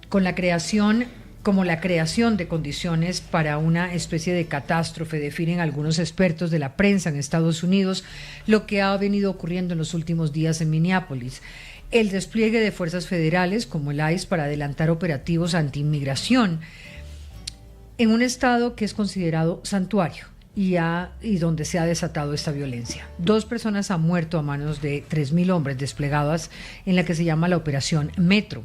con la creación como la creación de condiciones para una especie de catástrofe, definen algunos expertos de la prensa en Estados Unidos, lo que ha venido ocurriendo en los últimos días en Minneapolis. El despliegue de fuerzas federales como el ICE para adelantar operativos anti-inmigración en un estado que es considerado santuario y donde se ha desatado esta violencia. 2 personas han muerto a manos de 3.000 hombres desplegadas en la que se llama la Operación Metro.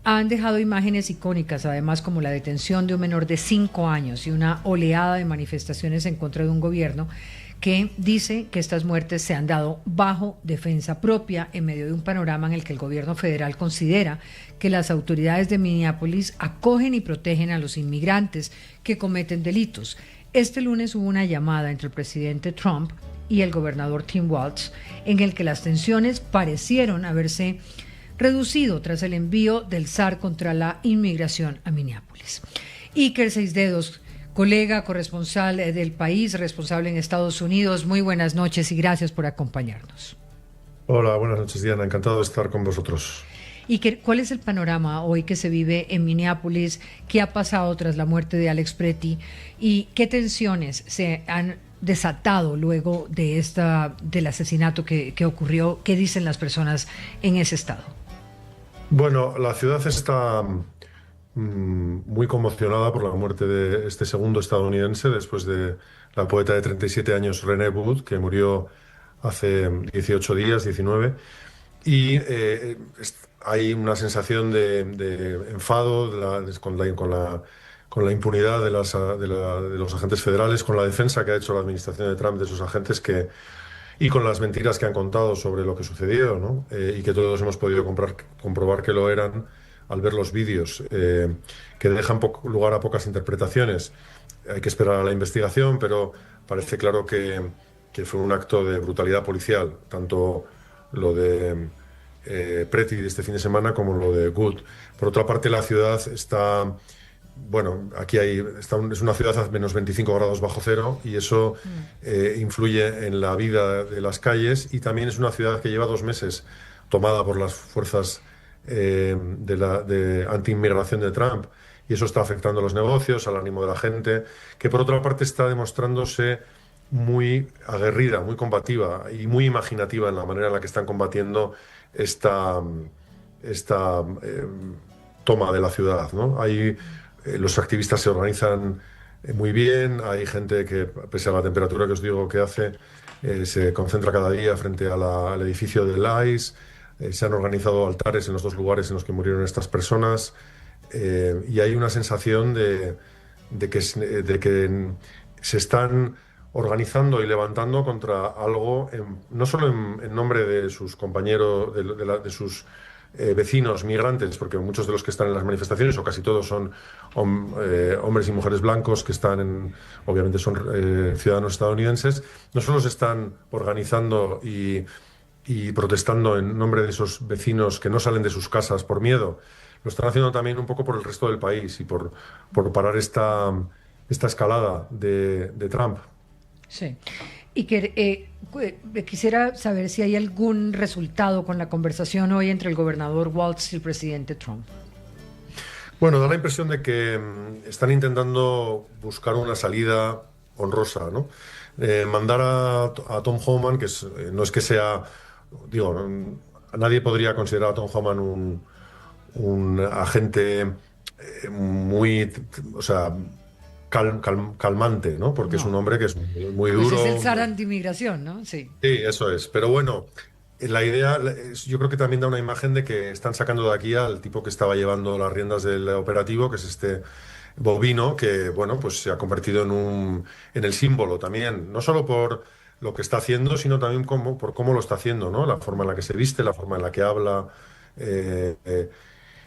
Han dejado imágenes icónicas, además, como la detención de un menor de 5 años y una oleada de manifestaciones en contra de un gobierno que dice que estas muertes se han dado bajo defensa propia en medio de un panorama en el que el gobierno federal considera que las autoridades de Minneapolis acogen y protegen a los inmigrantes que cometen delitos. Este lunes hubo una llamada entre el presidente Trump y el gobernador Tim Walz en el que las tensiones parecieron haberse reducido tras el envío del SAR contra la inmigración a Minneapolis. Iker Seisdedos, colega, corresponsal del país, responsable en Estados Unidos, muy buenas noches y gracias por acompañarnos. Hola, buenas noches, Diana, encantado de estar con vosotros. Iker, ¿cuál es el panorama hoy que se vive en Minneapolis? ¿Qué ha pasado tras la muerte de Alex Pretty? ¿Y qué tensiones se han desatado luego de del asesinato que ocurrió? ¿Qué dicen las personas en ese estado? Bueno, la ciudad está muy conmocionada por la muerte de este segundo estadounidense después de la poeta de 37 años, Renee Wood, que murió hace 18 días, 19. Y hay una sensación de enfado con la impunidad de los agentes federales, con la defensa que ha hecho la administración de Trump de sus agentes y con las mentiras que han contado sobre lo que sucedió, ¿no? Y que todos hemos podido comprobar que lo eran al ver los vídeos, que dejan lugar a pocas interpretaciones. Hay que esperar a la investigación, pero parece claro que fue un acto de brutalidad policial, tanto lo de Pretty de este fin de semana como lo de Good. Por otra parte, la ciudad está... Bueno, es una ciudad a menos 25 grados bajo cero y eso influye en la vida de las calles, y también es una ciudad que lleva 2 meses tomada por las fuerzas de anti-inmigración de Trump, y eso está afectando a los negocios, al ánimo de la gente, que por otra parte está demostrándose muy aguerrida, muy combativa y muy imaginativa en la manera en la que están combatiendo esta toma de la ciudad, ¿no? Los activistas se organizan muy bien, hay gente que, pese a la temperatura que os digo que hace, se concentra cada día frente al edificio del ICE, se han organizado altares en los 2 lugares en los que murieron estas personas, y hay una sensación de que se están organizando y levantando contra algo, no solo en nombre de sus compañeros, de sus vecinos migrantes, porque muchos de los que están en las manifestaciones, o casi todos, son hombres y mujeres blancos que obviamente son ciudadanos estadounidenses. No solo se están organizando y protestando en nombre de esos vecinos que no salen de sus casas por miedo, lo están haciendo también un poco por el resto del país y por parar esta escalada de Trump. Sí. Y que quisiera saber si hay algún resultado con la conversación hoy entre el gobernador Walz y el presidente Trump. Bueno, da la impresión de que están intentando buscar una salida honrosa, ¿no? Mandar a Tom Homan, que no es que sea, digo, nadie podría considerar a Tom Homan un agente muy, o sea, calmante, ¿no? Porque es un hombre que es muy duro. Pues es el zar anti-inmigración, ¿no? Sí. Sí, eso es. Pero bueno, la idea, yo creo que también da una imagen de que están sacando de aquí al tipo que estaba llevando las riendas del operativo, que es este Bobino, que, bueno, pues se ha convertido en el símbolo también, no solo por lo que está haciendo, sino también por cómo lo está haciendo, ¿no? La forma en la que se viste, la forma en la que habla.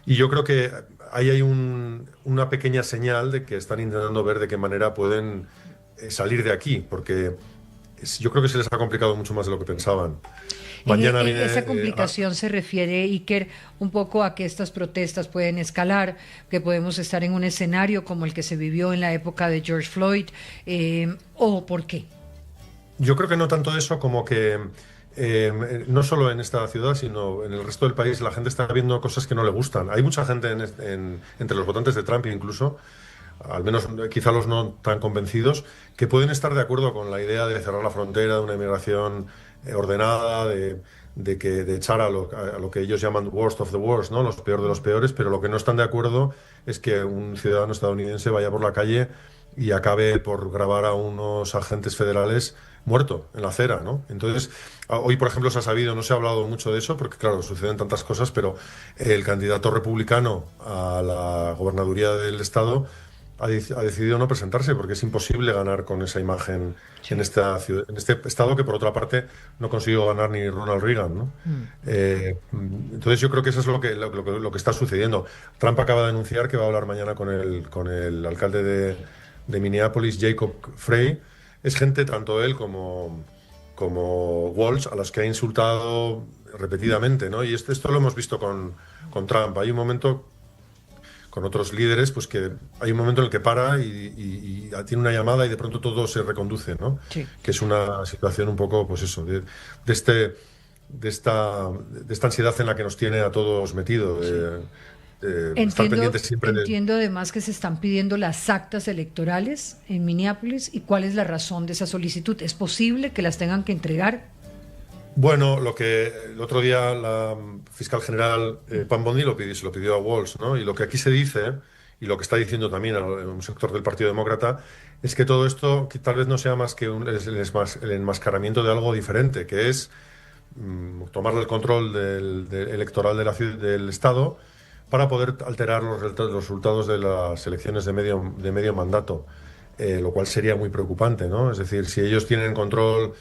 Y yo creo que ahí hay una pequeña señal de que están intentando ver de qué manera pueden salir de aquí, porque yo creo que se les ha complicado mucho más de lo que pensaban. Mañana viene, esa complicación se refiere, Iker, un poco a que estas protestas pueden escalar, que podemos estar en un escenario como el que se vivió en la época de George Floyd, ¿o por qué? Yo creo que no tanto eso como que no solo en esta ciudad, sino en el resto del país, la gente está viendo cosas que no le gustan. Hay mucha gente entre los votantes de Trump incluso, al menos quizá los no tan convencidos, que pueden estar de acuerdo con la idea de cerrar la frontera, de una inmigración ordenada, de echar a lo que ellos llaman worst of the worst, ¿no? Los peores de los peores, pero lo que no están de acuerdo es que un ciudadano estadounidense vaya por la calle y acabe por grabar a unos agentes federales muerto en la acera, ¿no? Entonces, hoy, por ejemplo, se ha sabido, no se ha hablado mucho de eso, porque claro, suceden tantas cosas, pero el candidato republicano a la gobernaduría del estado ha decidido no presentarse porque es imposible ganar con esa imagen Sí. en esta ciudad, en este estado que por otra parte no consiguió ganar ni Ronald Reagan, ¿no? Entonces yo creo que eso es lo que está sucediendo. Trump acaba de anunciar que va a hablar mañana con el alcalde de Minneapolis, Jacob Frey. Es gente, tanto él como Walsh, a los que ha insultado repetidamente, ¿no? Y esto lo hemos visto con Trump. Hay un momento con otros líderes, pues que hay un momento en el que para y tiene una llamada y de pronto todo se reconduce, ¿no? Sí. Que es una situación un poco, pues eso, de esta ansiedad en la que nos tiene a todos metidos, de estar Entiendo, pendientes siempre de... entiendo además que se están pidiendo las actas electorales en Minneapolis. ¿Y cuál es la razón de esa solicitud? ¿Es posible que las tengan que entregar? Bueno, lo que el otro día la fiscal general Pam Bondi se lo pidió a Walsh, ¿no? Y lo que aquí se dice, y lo que está diciendo también un sector del Partido Demócrata, es que todo esto que tal vez no sea más que el enmascaramiento de algo diferente, que es tomar el control electoral del Estado para poder alterar los resultados de las elecciones de medio mandato, lo cual sería muy preocupante, ¿no? Es decir, si ellos tienen control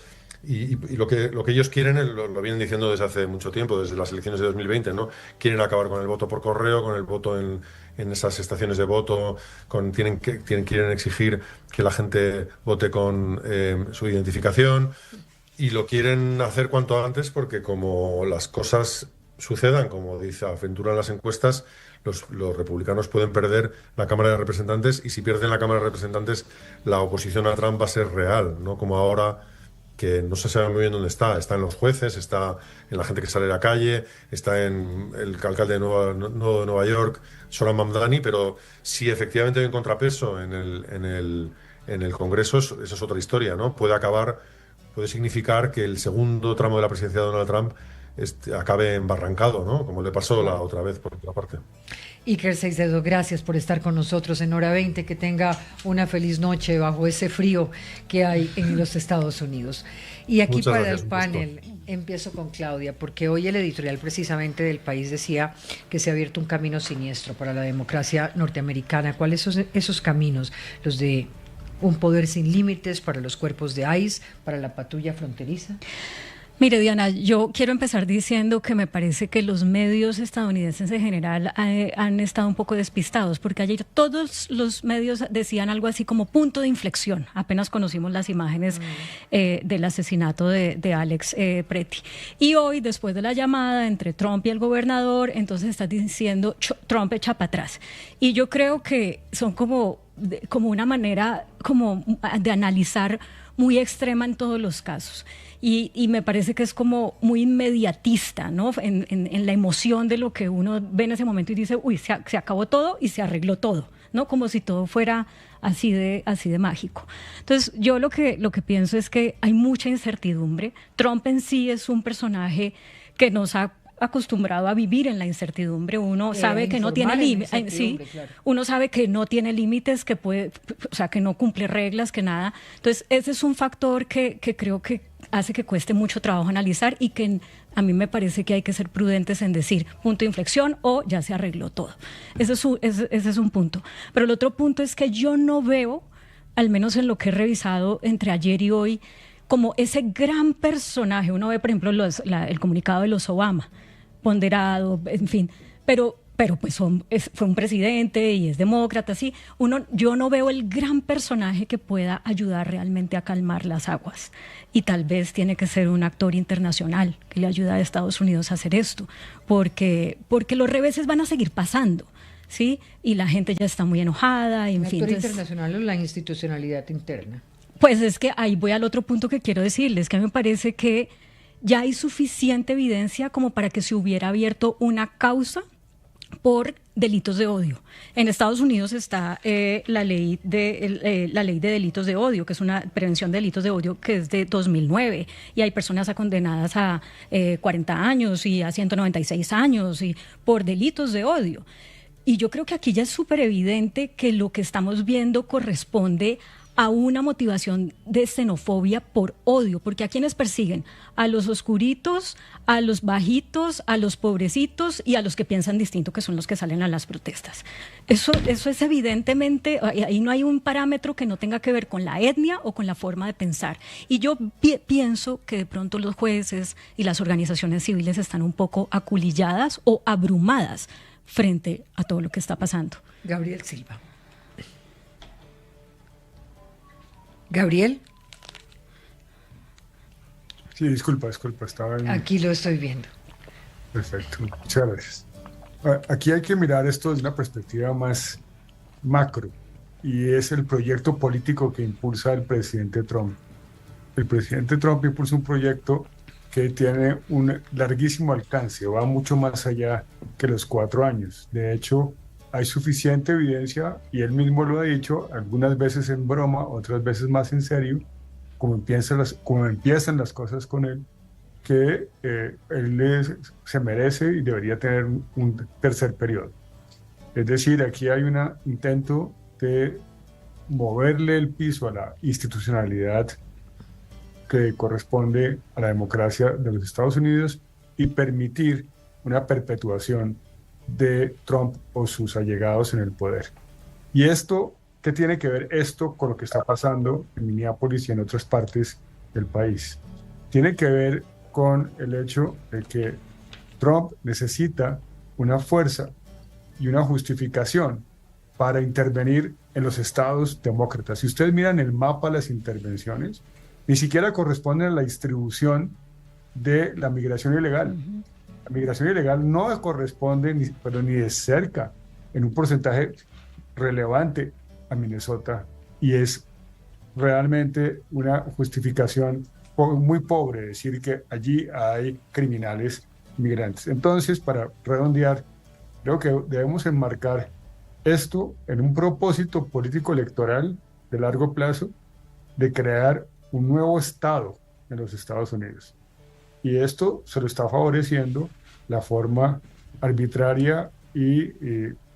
y lo que ellos quieren, lo vienen diciendo desde hace mucho tiempo, desde las elecciones de 2020, ¿no? Quieren acabar con el voto por correo, con el voto en esas estaciones de voto, quieren exigir que la gente vote con su identificación y lo quieren hacer cuanto antes porque como las cosas sucedan, como dice aventuran las encuestas, los republicanos pueden perder la Cámara de Representantes y si pierden la Cámara de Representantes la oposición a Trump va a ser real, no como ahora que no se sabe muy bien dónde está. Está en los jueces, está en la gente que sale a la calle, está en el alcalde de Nueva York, Zohran Mamdani, pero si efectivamente hay un contrapeso en el Congreso, eso es otra historia, ¿no? Puede significar que el segundo tramo de la presidencia de Donald Trump acabe embarrancado, ¿no? Como le pasó la otra vez, por otra parte. Iker Seicedo, gracias por estar con nosotros en Hora 20. Que tenga una feliz noche bajo ese frío que hay en los Estados Unidos. Y aquí Muchas para gracias, el panel empiezo con Claudia, porque hoy el editorial precisamente del País decía que se ha abierto un camino siniestro para la democracia norteamericana. ¿Cuáles son esos caminos? Los de un poder sin límites para los cuerpos de ICE, para la patrulla fronteriza. Mire, Diana, yo quiero empezar diciendo que me parece que los medios estadounidenses en general han estado un poco despistados, porque ayer todos los medios decían algo así como punto de inflexión. Apenas conocimos las imágenes del asesinato de Alex Pretty. Y hoy, después de la llamada entre Trump y el gobernador, entonces está diciendo Trump echa para atrás. Y yo creo que son como una manera como de analizar muy extrema en todos los casos. Y me parece que es como muy inmediatista, ¿no? En la emoción de lo que uno ve en ese momento y dice, uy, se acabó todo y se arregló todo, ¿no? Como si todo fuera así de mágico. Entonces, yo lo que pienso es que hay mucha incertidumbre. Trump en sí es un personaje que nos ha acostumbrado a vivir en la incertidumbre. Uno sabe que no tiene límites, sí, claro. Uno sabe que no tiene límites, que puede, o sea, que no cumple reglas, que nada. Entonces, ese es un factor que creo que hace que cueste mucho trabajo analizar y que a mí me parece que hay que ser prudentes en decir punto de inflexión o ya se arregló todo. Ese es un punto. Pero el otro punto es que yo no veo, al menos en lo que he revisado entre ayer y hoy, como ese gran personaje. Uno ve, por ejemplo, el comunicado de los Obama, ponderado, en fin, pero pues fue un presidente y es demócrata, sí. Yo no veo el gran personaje que pueda ayudar realmente a calmar las aguas. Y tal vez tiene que ser un actor internacional que le ayude a Estados Unidos a hacer esto, porque los reveses van a seguir pasando, ¿sí? Y la gente ya está muy enojada, y en fin. ¿El actor internacional o la institucionalidad interna? Pues es que ahí voy al otro punto que quiero decirles, que a mí me parece que ya hay suficiente evidencia como para que se hubiera abierto una causa por delitos de odio. En Estados Unidos está la ley de delitos de odio, que es una prevención de delitos de odio que es de 2009, y hay personas condenadas a 40 años y a 196 años y por delitos de odio. Y yo creo que aquí ya es súper evidente que lo que estamos viendo corresponde a una motivación de xenofobia por odio, porque ¿a quiénes persiguen? A los oscuritos, a los bajitos, a los pobrecitos y a los que piensan distinto, que son los que salen a las protestas. Eso es evidentemente, ahí no hay un parámetro que no tenga que ver con la etnia o con la forma de pensar. Y yo pienso que de pronto los jueces y las organizaciones civiles están un poco aculilladas o abrumadas frente a todo lo que está pasando. Gabriel Silva. Gabriel. Sí, disculpa, estaba en... Aquí lo estoy viendo. Perfecto, muchas gracias. Aquí hay que mirar esto desde una perspectiva más macro, y es el proyecto político que impulsa el presidente Trump. El presidente Trump impulsa un proyecto que tiene un larguísimo alcance, va mucho más allá que los 4 años. De hecho, hay suficiente evidencia, y él mismo lo ha dicho, algunas veces en broma, otras veces más en serio, como empiezan las cosas con él, que él se merece y debería tener un tercer periodo. Es decir, aquí hay un intento de moverle el piso a la institucionalidad que corresponde a la democracia de los Estados Unidos y permitir una perpetuación de Trump o sus allegados en el poder. ¿Y esto qué tiene que ver esto con lo que está pasando en Minneapolis y en otras partes del país? Tiene que ver con el hecho de que Trump necesita una fuerza y una justificación para intervenir en los estados demócratas. Si ustedes miran el mapa de las intervenciones, ni siquiera corresponden a la distribución de la migración ilegal. La migración ilegal no corresponde, pero ni de cerca, en un porcentaje relevante a Minnesota, y es realmente una justificación muy pobre decir que allí hay criminales migrantes. Entonces, para redondear, creo que debemos enmarcar esto en un propósito político electoral de largo plazo de crear un nuevo Estado en los Estados Unidos. Y esto se lo está favoreciendo la forma arbitraria y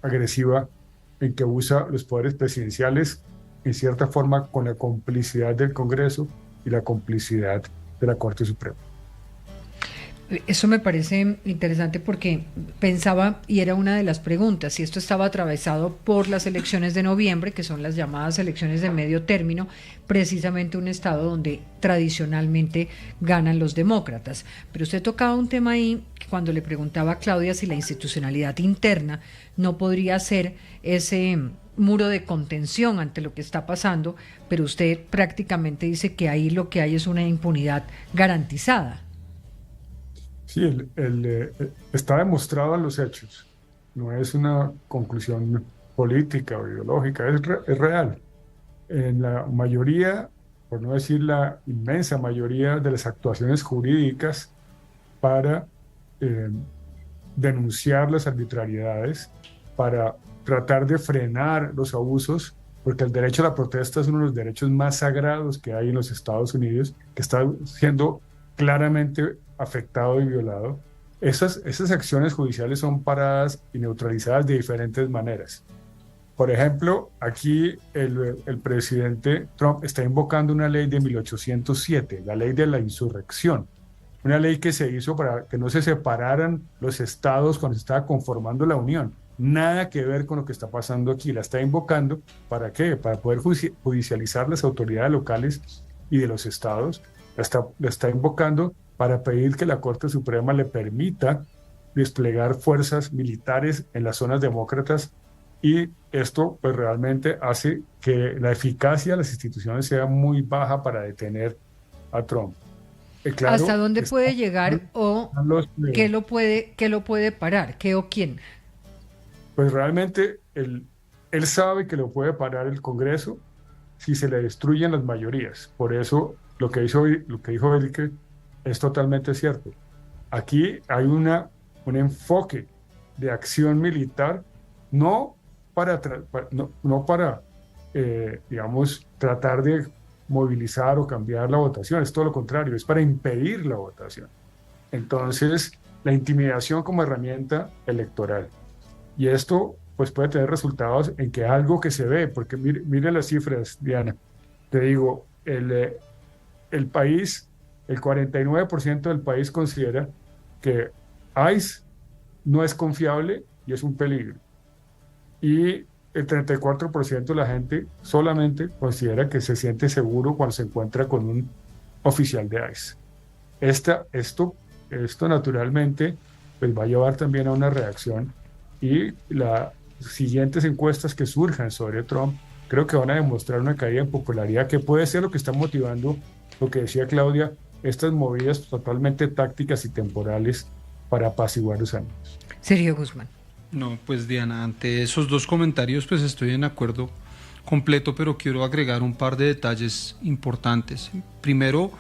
agresiva en que usa los poderes presidenciales, en cierta forma con la complicidad del Congreso y la complicidad de la Corte Suprema. Eso me parece interesante porque pensaba, y era una de las preguntas, si esto estaba atravesado por las elecciones de noviembre, que son las llamadas elecciones de medio término, precisamente un estado donde tradicionalmente ganan los demócratas. Pero usted tocaba un tema ahí, cuando le preguntaba a Claudia si la institucionalidad interna no podría ser ese muro de contención ante lo que está pasando, pero usted prácticamente dice que ahí lo que hay es una impunidad garantizada. Sí, está demostrado en los hechos, no es una conclusión política o ideológica, es real. En la mayoría, por no decir la inmensa mayoría de las actuaciones jurídicas para denunciar las arbitrariedades, para tratar de frenar los abusos, porque el derecho a la protesta es uno de los derechos más sagrados que hay en los Estados Unidos, que está siendo claramente afectado y violado. Esas acciones judiciales son paradas y neutralizadas de diferentes maneras. Por ejemplo, aquí el presidente Trump está invocando una ley de 1807, la ley de la insurrección, una ley que se hizo para que no se separaran los estados cuando se estaba conformando la Unión. Nada que ver con lo que está pasando aquí. La está invocando, ¿para qué? Para poder judicializar las autoridades locales y de los estados. La está invocando para pedir que la Corte Suprema le permita desplegar fuerzas militares en las zonas demócratas, y esto pues realmente hace que la eficacia de las instituciones sea muy baja para detener a Trump. Claro, ¿hasta dónde puede llegar o qué lo puede parar? ¿Qué o quién? Pues realmente él sabe que lo puede parar el Congreso si se le destruyen las mayorías. Por eso lo que dijo Belke es totalmente cierto. Aquí hay un enfoque de acción militar, no para, digamos, tratar de movilizar o cambiar la votación, es todo lo contrario, es para impedir la votación. Entonces, la intimidación como herramienta electoral. Y esto pues puede tener resultados en que algo que se ve, porque mire las cifras, Diana. Te digo, el país, el 49% del país considera que ICE no es confiable y es un peligro. Y el 34% de la gente solamente considera que se siente seguro cuando se encuentra con un oficial de ICE. Esto naturalmente pues va a llevar también a una reacción, y las siguientes encuestas que surjan sobre Trump creo que van a demostrar una caída en popularidad, que puede ser lo que está motivando lo que decía Claudia, estas movidas totalmente tácticas y temporales para apaciguar los ánimos. Sergio Guzmán. No, pues Diana, ante esos dos comentarios pues estoy en acuerdo completo, pero quiero agregar un par de detalles importantes. Primero,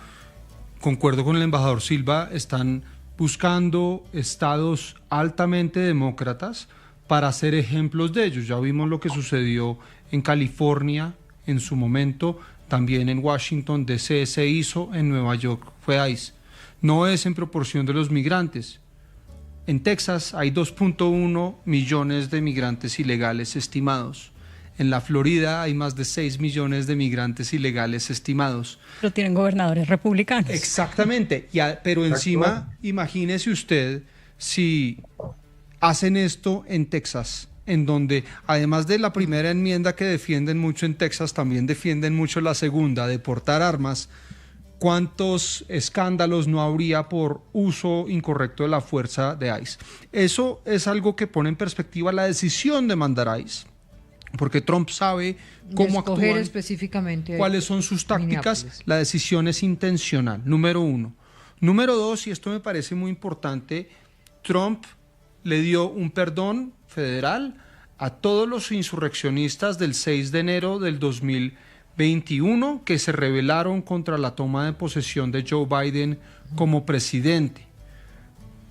concuerdo con el embajador Silva, están buscando estados altamente demócratas para ser ejemplos de ellos. Ya vimos lo que sucedió en California en su momento, también en Washington DC se hizo, en Nueva York fue ICE. No es en proporción de los migrantes. En Texas hay 2.1 millones de migrantes ilegales estimados. En la Florida hay más de 6 millones de migrantes ilegales estimados. Pero tienen gobernadores republicanos. Exactamente, pero encima, imagínese usted si hacen esto en Texas, en donde además de la primera enmienda que defienden mucho en Texas, también defienden mucho la segunda, de portar armas. ¿Cuántos escándalos no habría por uso incorrecto de la fuerza de ICE? Eso es algo que pone en perspectiva la decisión de mandar ICE, porque Trump sabe cómo actúan, específicamente cuáles son sus tácticas. La decisión es intencional, número uno. Número dos, y esto me parece muy importante, Trump le dio un perdón federal a todos los insurreccionistas del 6 de enero del 2021 que se rebelaron contra la toma de posesión de Joe Biden como presidente.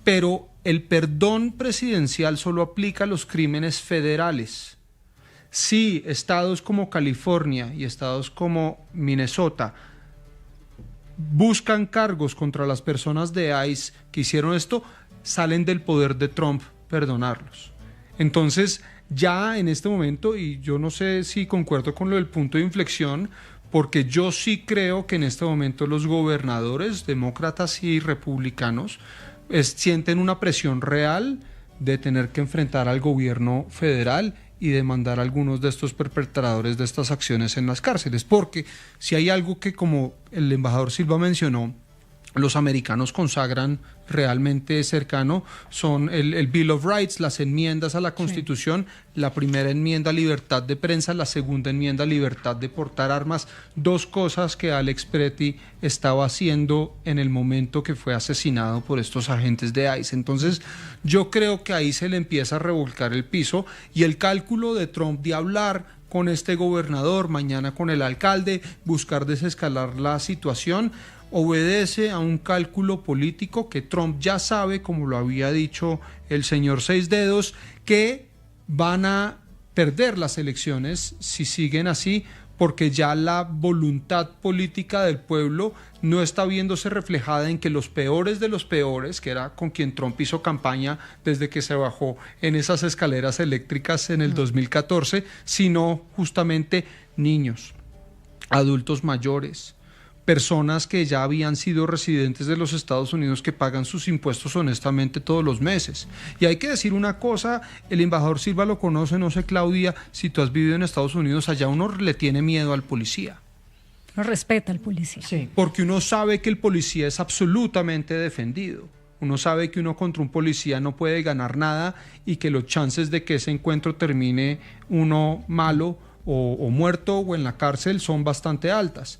Pero el perdón presidencial solo aplica a los crímenes federales. Si estados como California y estados como Minnesota buscan cargos contra las personas de ICE que hicieron esto, salen del poder de Trump perdonarlos. Entonces, ya en este momento, y yo no sé si concuerdo con lo del punto de inflexión, porque yo sí creo que en este momento los gobernadores demócratas y republicanos sienten una presión real de tener que enfrentar al gobierno federal y demandar a algunos de estos perpetradores de estas acciones en las cárceles, porque si hay algo que, como el embajador Silva mencionó, los americanos consagran realmente cercano, son el Bill of Rights, las enmiendas a la Constitución, sí. La primera enmienda, libertad de prensa, la segunda enmienda, libertad de portar armas, dos cosas que Alex Preti estaba haciendo en el momento que fue asesinado por estos agentes de ICE. Entonces, yo creo que ahí se le empieza a revolcar el piso, y el cálculo de Trump de hablar con este gobernador, mañana con el alcalde, buscar desescalar la situación, obedece a un cálculo político que Trump ya sabe, como lo había dicho el señor Seis Dedos, que van a perder las elecciones si siguen así, porque ya la voluntad política del pueblo no está viéndose reflejada en que los peores de los peores, que era con quien Trump hizo campaña desde que se bajó en esas escaleras eléctricas en el 2014, sino justamente niños, adultos mayores, personas que ya habían sido residentes de los Estados Unidos, que pagan sus impuestos honestamente todos los meses. Y hay que decir una cosa, el embajador Silva lo conoce, no sé, Claudia, si tú has vivido en Estados Unidos, allá uno le tiene miedo al policía. No respeta al policía. Sí. Porque uno sabe que el policía es absolutamente defendido. Uno sabe que uno contra un policía no puede ganar nada, y que los chances de que ese encuentro termine uno malo o muerto o en la cárcel son bastante altas.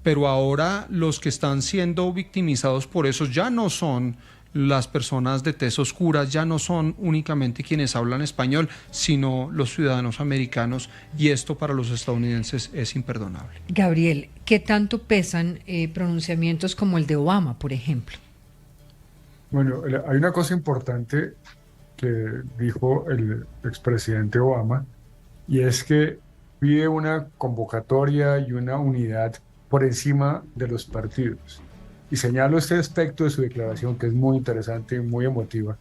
Pero ahora los que están siendo victimizados por eso ya no son las personas de tez oscura ya no son únicamente quienes hablan español, sino los ciudadanos americanos, y esto para los estadounidenses es imperdonable. Gabriel, ¿qué tanto pesan pronunciamientos como el de Obama, por ejemplo? Bueno, hay una cosa importante que dijo el expresidente Obama, y es que pide una convocatoria y una unidad por encima de los partidos. Y señalo este aspecto de su declaración que es muy interesante y muy emotiva,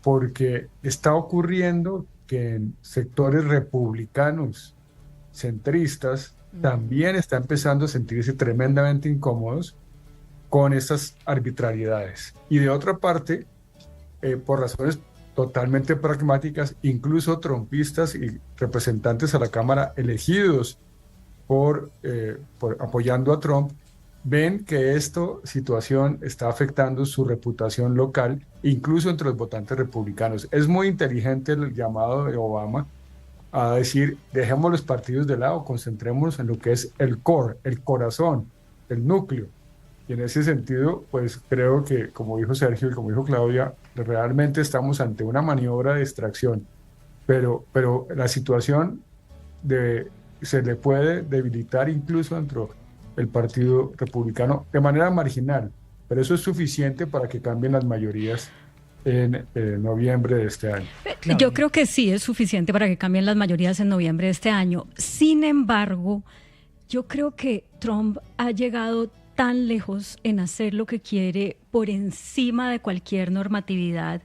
porque está ocurriendo que en sectores republicanos, centristas, también está empezando a sentirse tremendamente incómodos con estas arbitrariedades. Y de otra parte, por razones totalmente pragmáticas, incluso trumpistas y representantes a la Cámara elegidos por apoyando a Trump, ven que esta situación está afectando su reputación local, incluso entre los votantes republicanos. Es muy inteligente el llamado de Obama a decir, dejemos los partidos de lado, concentrémonos en lo que es el core, el corazón, el núcleo. Y en ese sentido, pues creo que, como dijo Sergio y como dijo Claudia, realmente estamos ante una maniobra de extracción, pero la situación se le puede debilitar incluso dentro del Partido Republicano de manera marginal, pero eso es suficiente para que cambien las mayorías en noviembre de este año. Yo creo que sí es suficiente para que cambien las mayorías en noviembre de este año. Sin embargo, yo creo que Trump ha llegado tan lejos en hacer lo que quiere por encima de cualquier normatividad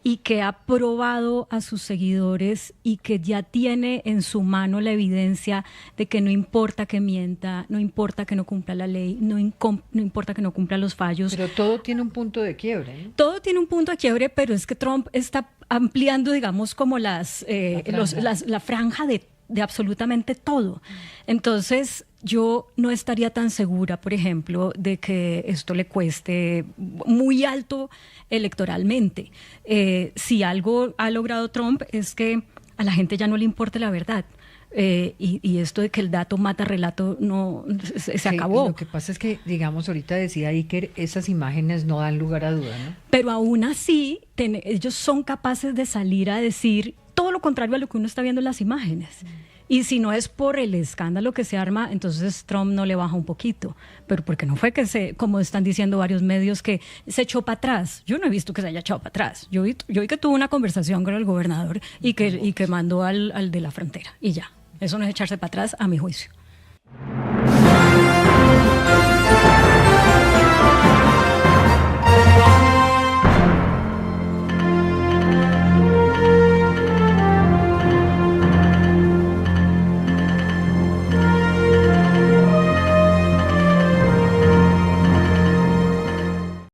y que ha probado a sus seguidores y que ya tiene en su mano la evidencia de que no importa que mienta, no importa que no cumpla la ley, no importa que no cumpla los fallos. Pero todo tiene un punto de quiebre, ¿no? Todo tiene un punto de quiebre, pero es que Trump está ampliando, digamos, como la franja de absolutamente todo. Entonces, yo no estaría tan segura, por ejemplo, de que esto le cueste muy alto electoralmente. Si algo ha logrado Trump es que a la gente ya no le importa la verdad. Y esto de que el dato mata relato se acabó. Lo que pasa es que, digamos, ahorita decía Iker, esas imágenes no dan lugar a duda, ¿no? Pero aún así, ellos son capaces de salir a decir todo lo contrario a lo que uno está viendo en las imágenes. Y si no es por el escándalo que se arma, entonces Trump no le baja un poquito. Pero porque no fue que como están diciendo varios medios, que se echó para atrás. Yo no he visto que se haya echado para atrás. Yo vi que tuvo una conversación con el gobernador y que mandó al de la frontera. Y ya. Eso no es echarse para atrás, a mi juicio.